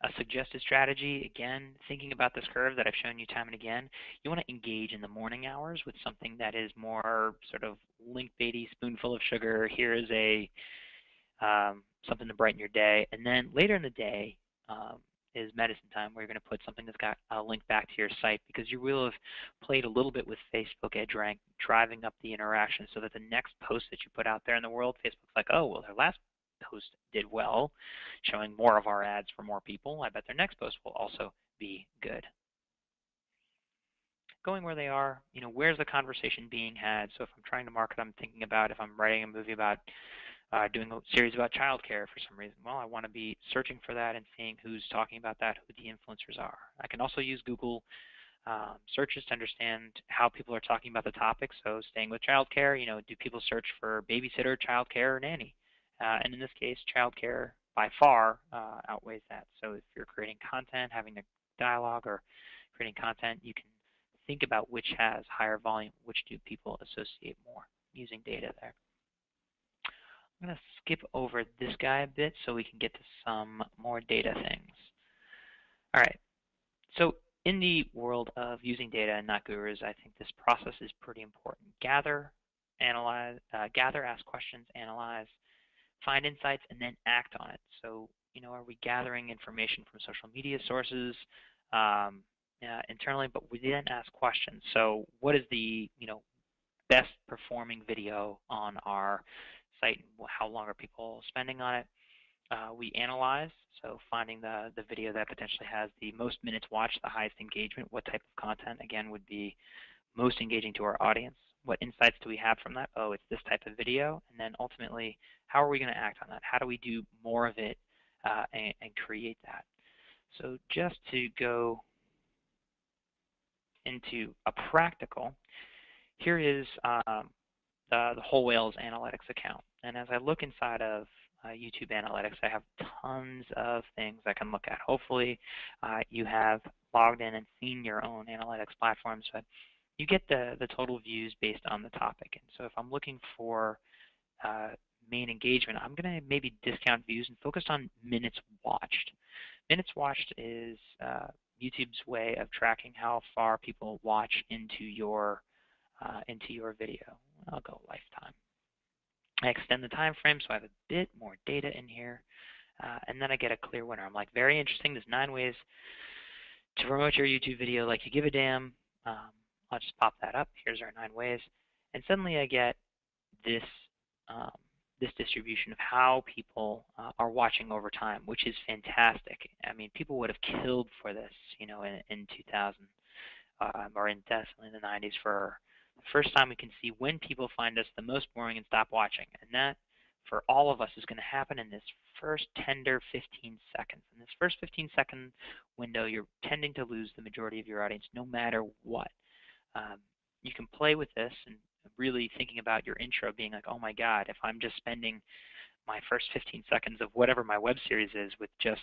A suggested strategy, again, thinking about this curve that I've shown you time and again, you want to engage in the morning hours with something that is more sort of link baity, spoonful of sugar. Here is a something to brighten your day. And then later in the day is medicine time, where you're going to put something that's got a link back to your site, because you will have played a little bit with Facebook EdgeRank, driving up the interaction so that the next post that you put out there in the world, Facebook's like, oh, well, their last post did well, showing more of our ads for more people. I bet their next post will also be good. Going where they are, where's the conversation being had? So if I'm trying to market, I'm thinking about if I'm writing a movie about doing a series about childcare for some reason. Well, I want to be searching for that and seeing who's talking about that, who the influencers are. I can also use Google searches to understand how people are talking about the topic. So staying with childcare, do people search for babysitter, childcare, or nanny? And in this case, childcare by far outweighs that. So if you're creating content, having a dialogue, or creating content, you can think about which has higher volume, which do people associate more using data there. I'm going to skip over this guy a bit so we can get to some more data things. All right. So in the world of using data and not gurus, I think this process is pretty important. Gather, analyze, ask questions, analyze, find insights, and then act on it. So, are we gathering information from social media sources internally, but we then ask questions. So what is the, best performing video on our site? How long are people spending on it? We analyze, so finding the video that potentially has the most minutes watched, the highest engagement. What type of content, again, would be most engaging to our audience? What insights do we have from that? Oh, it's this type of video. And then ultimately, how are we going to act on that? How do we do more of it and create that? So just to go into a practical, here is the Whole Whales Analytics account. And as I look inside of YouTube Analytics, I have tons of things I can look at. Hopefully, you have logged in and seen your own analytics platforms, but you get the total views based on the topic. And so if I'm looking for main engagement, I'm going to maybe discount views and focus on minutes watched. Minutes watched is YouTube's way of tracking how far people watch into your video. I'll go lifetime. I extend the time frame so I have a bit more data in here, and then I get a clear winner. I'm like, very interesting. There's 9 ways to promote your YouTube video like you give a damn. I'll just pop that up. Here's our 9 ways, and suddenly I get this this distribution of how people are watching over time, which is fantastic. I mean, people would have killed for this, in 2000 or in definitely in the 90s for the first time we can see when people find us the most boring and stop watching. And that, for all of us, is going to happen in this first tender 15 seconds. In this first 15-second window, you're tending to lose the majority of your audience no matter what. You can play with this and really thinking about your intro being like, oh my God, if I'm just spending my first 15 seconds of whatever my web series is with just,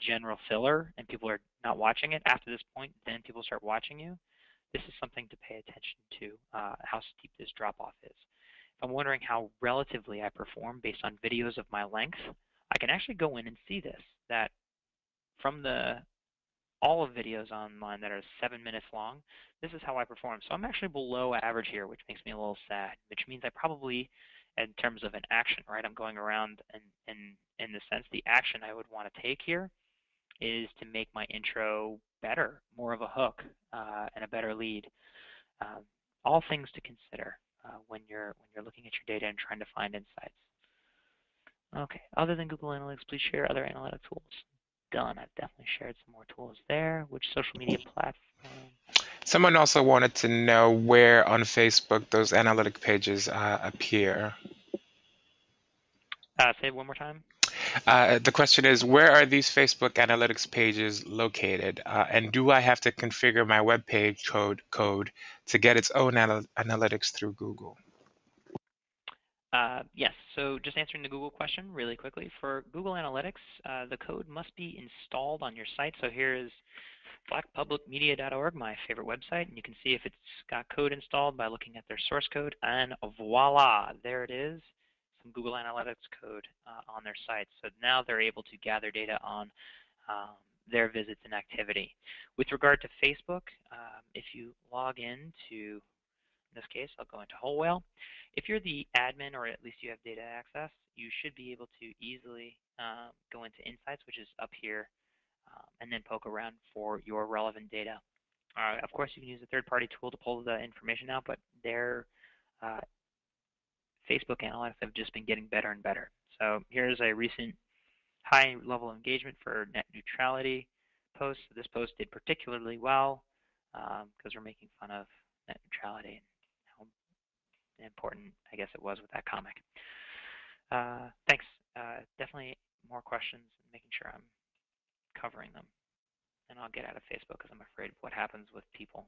general filler and people are not watching it after this point, then people start watching you. This is something to pay attention to, how steep this drop-off is. If I'm wondering how relatively I perform based on videos of my length, I can actually go in and see this, that from all of videos online that are 7 minutes long, this is how I perform. So I'm actually below average here, which makes me a little sad, which means I probably, in terms of an action, right, I'm going around and in the sense the action I would want to take here is to make my intro better, more of a hook, and a better lead. All things to consider when you're looking at your data and trying to find insights. Okay, other than Google Analytics, please share other analytic tools. Done. I've definitely shared some more tools there. Which social media platform? Someone also wanted to know where on Facebook those analytic pages appear. Say it one more time. The question is, where are these Facebook analytics pages located? And do I have to configure my web page code to get its own analytics through Google? Yes, so just answering the Google question really quickly. For Google Analytics, the code must be installed on your site. So here is blackpublicmedia.org, my favorite website, and you can see if it's got code installed by looking at their source code, and voila, there it is, some Google Analytics code on their site. So now they're able to gather data on their visits and activity. With regard to Facebook, if you log into, in this case, I'll go into Whole Whale. If you're the admin, or at least you have data access, you should be able to easily go into Insights, which is up here, and then poke around for your relevant data. Of course, you can use a third-party tool to pull the information out, but their Facebook analytics have just been getting better and better. So here's a recent high level of engagement for net neutrality post. This post did particularly well because we're making fun of net neutrality and how important, I guess, it was with that comic. Thanks. Definitely more questions, making sure I'm covering them. and I'll get out of Facebook because I'm afraid of what happens with people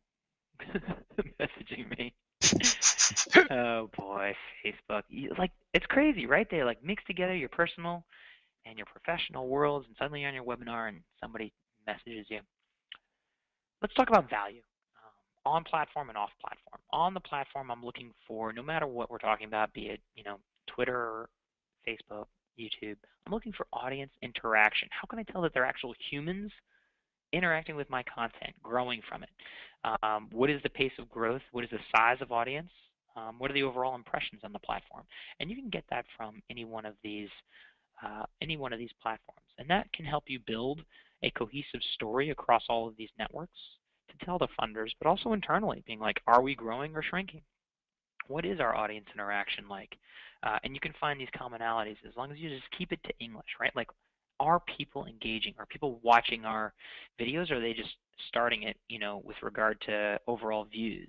messaging me. Oh boy, Facebook. Like, it's crazy, right? They like mix together your personal and your professional worlds, and suddenly you're on your webinar and somebody messages you. Let's talk about value. On platform and off platform. On the platform, I'm looking for, no matter what we're talking about, be it, Twitter, Facebook, YouTube, I'm looking for audience interaction. How can I tell that they're actual humans interacting with my content, growing from it? What is the pace of growth? What is the size of audience? What are the overall impressions on the platform? And you can get that from any one of these platforms. And that can help you build a cohesive story across all of these networks to tell the funders, but also internally, being like, are we growing or shrinking? What is our audience interaction like? And you can find these commonalities as long as you just keep it to English, right? Like, are people engaging? Are people watching our videos, or are they just starting it, with regard to overall views?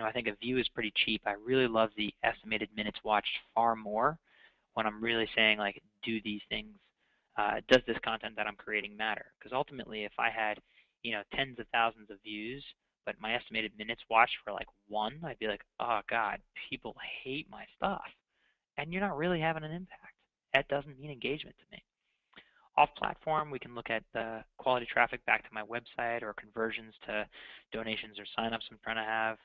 I think a view is pretty cheap. I really love the estimated minutes watched far more when I'm really saying, like, do these things, does this content that I'm creating matter? Because ultimately, if I had, tens of thousands of views, but my estimated minutes watched for like one, I'd be like, oh God, people hate my stuff. And you're not really having an impact. That doesn't mean engagement to me. Off platform, we can look at the quality traffic back to my website, or conversions to donations or signups I'm trying to have.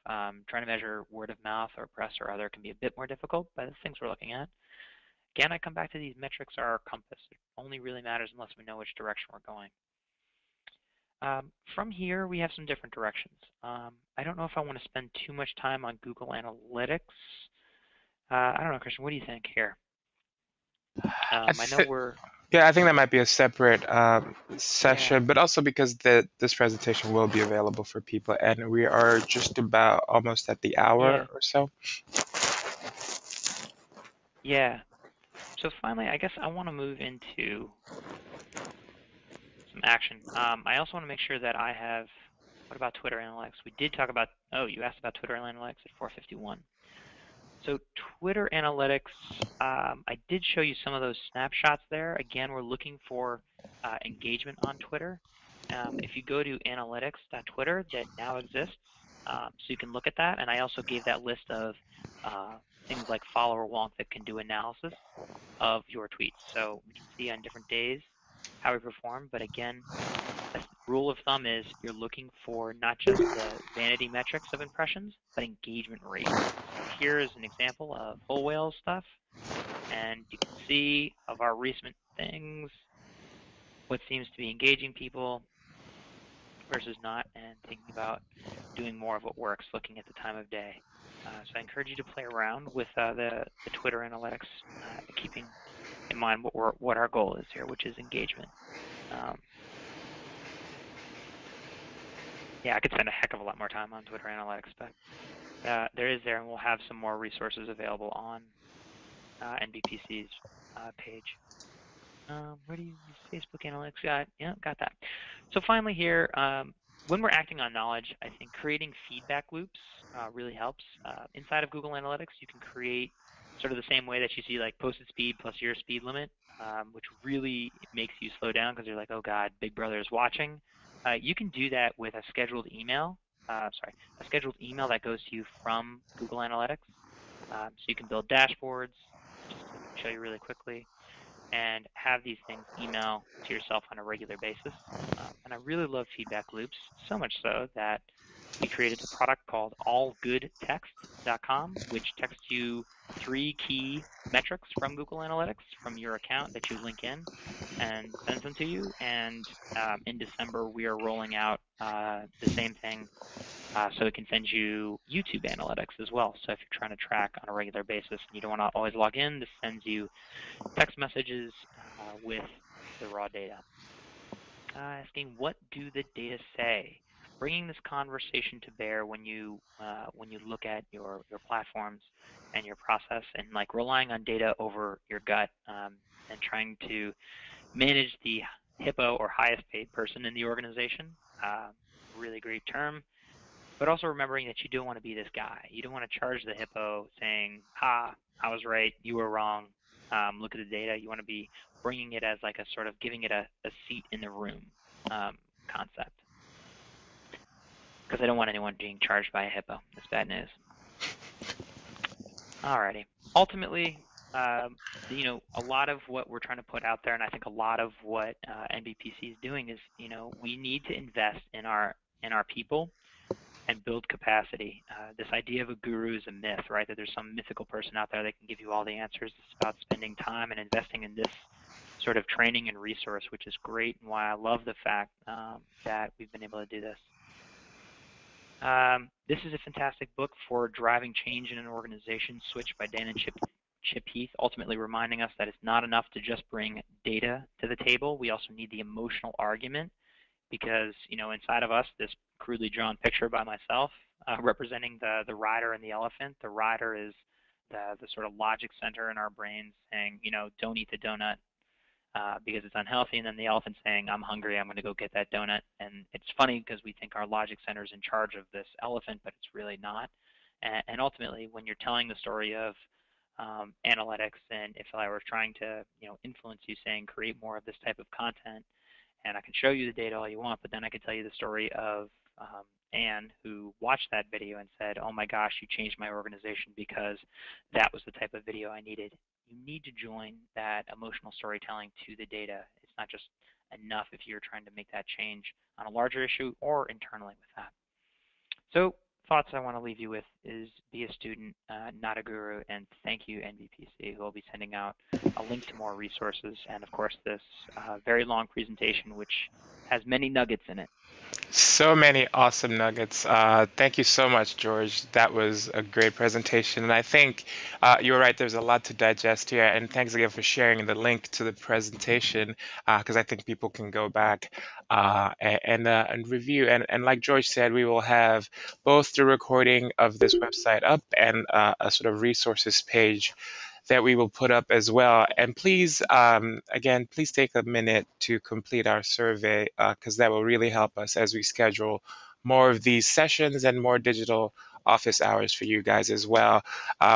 Trying to measure word of mouth or press or other can be a bit more difficult, but it's things we're looking at. Again, I come back to these metrics are our compass. It only really matters unless we know which direction we're going. From here, we have some different directions. I don't know if I want to spend too much time on Google Analytics. I don't know, Christian, what do you think here? I know we're... Yeah, I think that might be a separate session, but also because this presentation will be available for people, and we are just about almost at the hour or so. Yeah. So finally, I guess I want to move into some action. I also want to make sure that I have... What about Twitter Analytics? We did talk about... Oh, you asked about Twitter Analytics at 4:51. So Twitter Analytics, I did show you some of those snapshots there. Again, we're looking for engagement on Twitter. If you go to analytics.twitter, that now exists, so you can look at that. And I also gave that list of things like follower wonk that can do analysis of your tweets. So we can see on different days how we perform. But again, a rule of thumb is you're looking for not just the vanity metrics of impressions, but engagement rate. So here is an example of whole whale stuff, and you can see of our recent things what seems to be engaging people versus not, and thinking about doing more of what works, looking at the time of day. So I encourage you to play around with the Twitter Analytics, keeping in mind what our goal is here, which is engagement. Yeah, I could spend a heck of a lot more time on Twitter Analytics, but there is there, and we'll have some more resources available on NBPC's page. Where do you use Facebook Analytics? Got that. So finally here, when we're acting on knowledge, I think creating feedback loops really helps. Inside of Google Analytics, you can create sort of the same way that you see like posted speed plus your speed limit, which really makes you slow down because you're like, oh God, Big Brother is watching. You can do that with a scheduled email. A scheduled email that goes to you from Google Analytics. So you can build dashboards, just to show you really quickly, and have these things email to yourself on a regular basis. And I really love feedback loops, so much so that we created a product called allgoodtext.com, which texts you 3 key metrics from Google Analytics from your account that you link in and sends them to you. And in December, we are rolling out the same thing, so it can send you YouTube Analytics as well. So if you're trying to track on a regular basis and you don't want to always log in, this sends you text messages with the raw data. Asking, what do the data say? Bringing this conversation to bear when you look at your platforms and your process, and like relying on data over your gut, and trying to manage the hippo or highest paid person in the organization. Really great term. But also remembering that you don't want to be this guy. You don't want to charge the hippo saying, ha, I was right, you were wrong, look at the data. You want to be bringing it as like a sort of giving it a seat in the room, concept, because I don't want anyone being charged by a hippo. That's bad news. Alrighty. Ultimately, a lot of what we're trying to put out there, and I think a lot of what NBPC is doing is, we need to invest in our people and build capacity. This idea of a guru is a myth, right? That there's some mythical person out there that can give you all the answers. It's about spending time and investing in this sort of training and resource, which is great, and why I love the fact that we've been able to do this. This is a fantastic book for driving change in an organization, Switch by Dan and Chip Heath, ultimately reminding us that it's not enough to just bring data to the table. We also need the emotional argument, because inside of us, this crudely drawn picture by myself representing the rider and the elephant. The rider is the sort of logic center in our brains saying, don't eat the donut because it's unhealthy, and then the elephant saying, I'm hungry, I'm going to go get that donut. And it's funny because we think our logic center is in charge of this elephant, but it's really not. And ultimately, when you're telling the story of analytics, and if I were trying to influence you, saying create more of this type of content, and I can show you the data all you want, but then I could tell you the story of Anne, who watched that video and said, oh my gosh, you changed my organization because that was the type of video I needed. You need to join that emotional storytelling to the data. It's not just enough if you're trying to make that change on a larger issue or internally with that. So thoughts I want to leave you with is be a student, not a guru, and thank you, NBPC, who will be sending out a link to more resources, and of course this very long presentation, which has many nuggets in it. So many awesome nuggets. Thank you so much, George. That was a great presentation. And I think you're right, there's a lot to digest here. And thanks again for sharing the link to the presentation, because I think people can go back and review. And like George said, we will have both the recording of this website up and a sort of resources page that we will put up as well. And please, again, please take a minute to complete our survey, because that will really help us as we schedule more of these sessions and more digital office hours for you guys as well.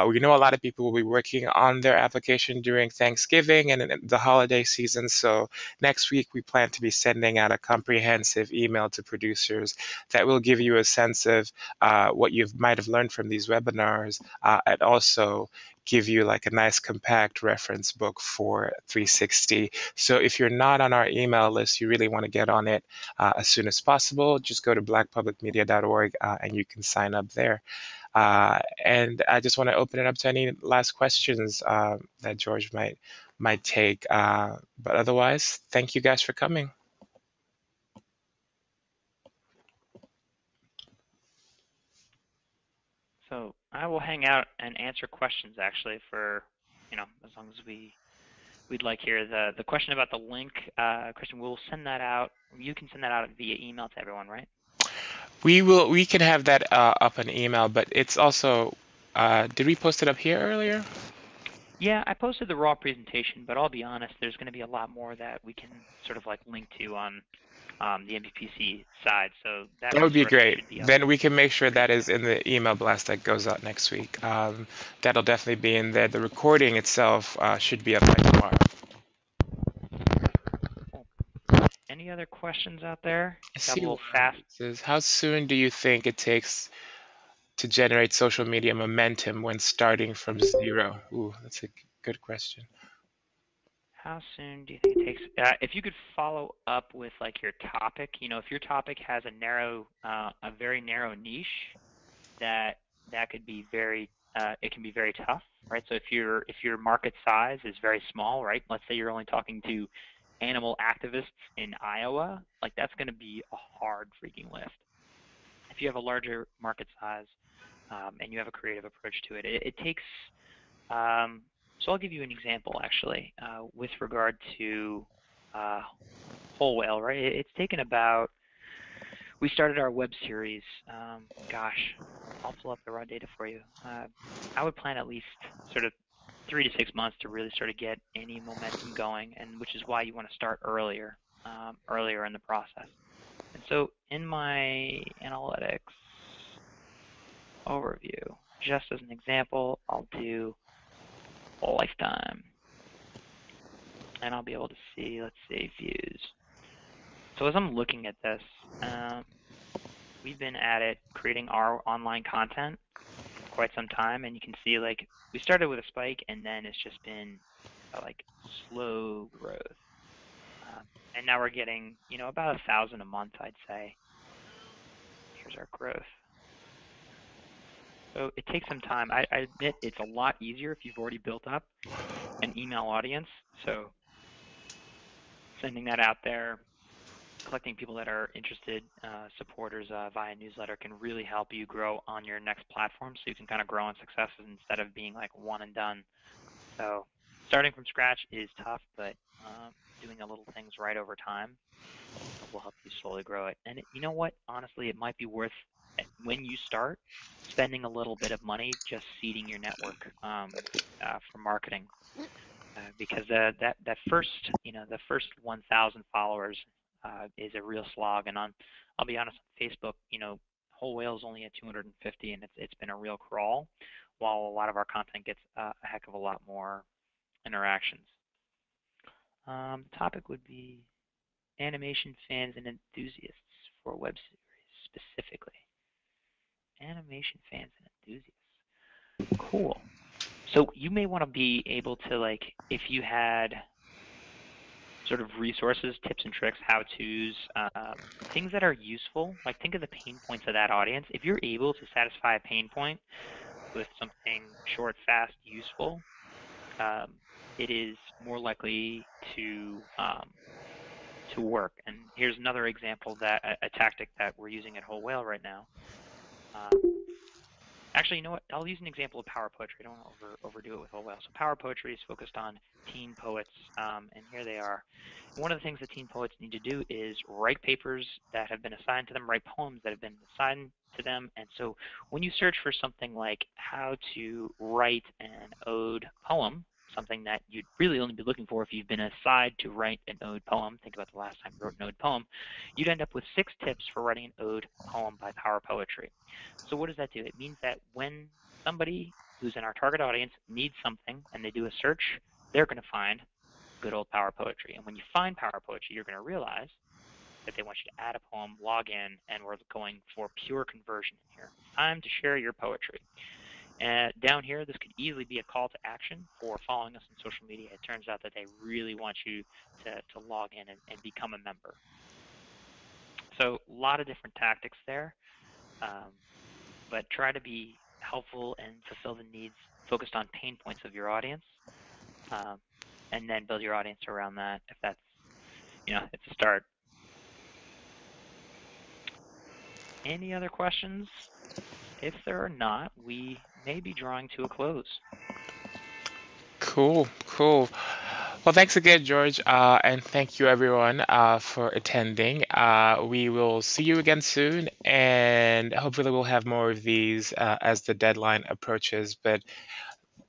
We know a lot of people will be working on their application during Thanksgiving and in the holiday season. So next week, we plan to be sending out a comprehensive email to producers that will give you a sense of what you might have learned from these webinars, and also give you like a nice compact reference book for 360. So if you're not on our email list, you really want to get on it as soon as possible. Just go to blackpublicmedia.org and you can sign up there. And I just want to open it up to any last questions that George might take. But otherwise, thank you guys for coming. So I will hang out and answer questions actually for, as long as we'd like here. The question about the link, Christian, we'll send that out. You can send that out via email to everyone, right? We can have that up an email, but it's also, did we post it up here earlier? Yeah, I posted the raw presentation, but I'll be honest, there's going to be a lot more that we can sort of like link to on the NBPC side. So that That would be great. should be up. Then we can make sure that is in the email blast that goes out next week. That'll definitely be in there. The recording itself should be up by tomorrow. Cool. Any other questions out there? I Got a see little one. fast. It says, how soon do you think it takes to generate social media momentum when starting from zero? Ooh, that's a good question. How soon do you think it takes? If you could follow up with like your topic, if your topic has a very narrow niche, that could be it can be very tough, right? So if your market size is very small, right? Let's say you're only talking to animal activists in Iowa, like that's going to be a hard freaking lift. If you have a larger market size and you have a creative approach to it, it takes. So I'll give you an example actually with regard to whole whale, right? It's taken about. We started our web series. Gosh, I'll pull up the raw data for you. I would plan at least sort of 3 to 6 months to really sort of get any momentum going, and which is why you want to start earlier in the process. And so in my analytics overview, just as an example, I'll do lifetime, and I'll be able to see, let's see, views. So as I'm looking at this, we've been at it creating our online content for quite some time, and you can see like we started with a spike, and then it's just been like slow growth. Um, and now we're getting, about 1,000 a month, I'd say. Here's our growth. So it takes some time. I admit it's a lot easier if you've already built up an email audience. So sending that out there, collecting people that are interested, supporters via newsletter can really help you grow on your next platform so you can kind of grow on successes instead of being like one and done. So starting from scratch is tough, but doing a little things right over time will help you slowly grow it. And you know what? Honestly, it might be worth, when you start, spending a little bit of money just seeding your network for marketing. Because that first, the first 1,000 followers is a real slog. And I'll be honest, on Facebook, Whole Whale is only at 250, and it's been a real crawl, while a lot of our content gets a heck of a lot more interactions. The topic would be animation fans and enthusiasts for web series specifically. Animation fans and enthusiasts. Cool. So you may want to be able to, like, if you had sort of resources, tips and tricks, how-tos, things that are useful, like think of the pain points of that audience. If you're able to satisfy a pain point with something short, fast, useful, it is more likely to work. And here's another example, that a tactic that we're using at Whole Whale right now. Actually, you know what? I'll use an example of power poetry. I don't want to overdo it with Whole Whale. So power poetry is focused on teen poets, and here they are. And one of the things that teen poets need to do is write papers that have been assigned to them, write poems that have been assigned to them. And so when you search for something like how to write an ode poem, something that you'd really only be looking for if you've been assigned to write an ode poem, think about the last time you wrote an ode poem, you'd end up with 6 tips for writing an ode poem by power poetry. So what does that do? It means that when somebody who's in our target audience needs something and they do a search, they're going to find good old power poetry. And when you find power poetry, you're going to realize that they want you to add a poem, log in, and we're going for pure conversion here. It's time to share your poetry. And down here, this could easily be a call to action for following us on social media. It turns out that they really want you to log in and become a member. So a lot of different tactics there. But try to be helpful and fulfill the needs focused on pain points of your audience, and then build your audience around that if that's, it's a start. Any other questions? If there are not, we may be drawing to a close. Cool, cool. Well, thanks again, George, and thank you everyone for attending. We will see you again soon, and hopefully we'll have more of these as the deadline approaches. But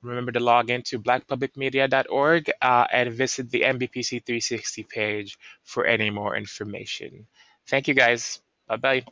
remember to log into blackpublicmedia.org and visit the MBPC 360 page for any more information. Thank you, guys. Bye bye.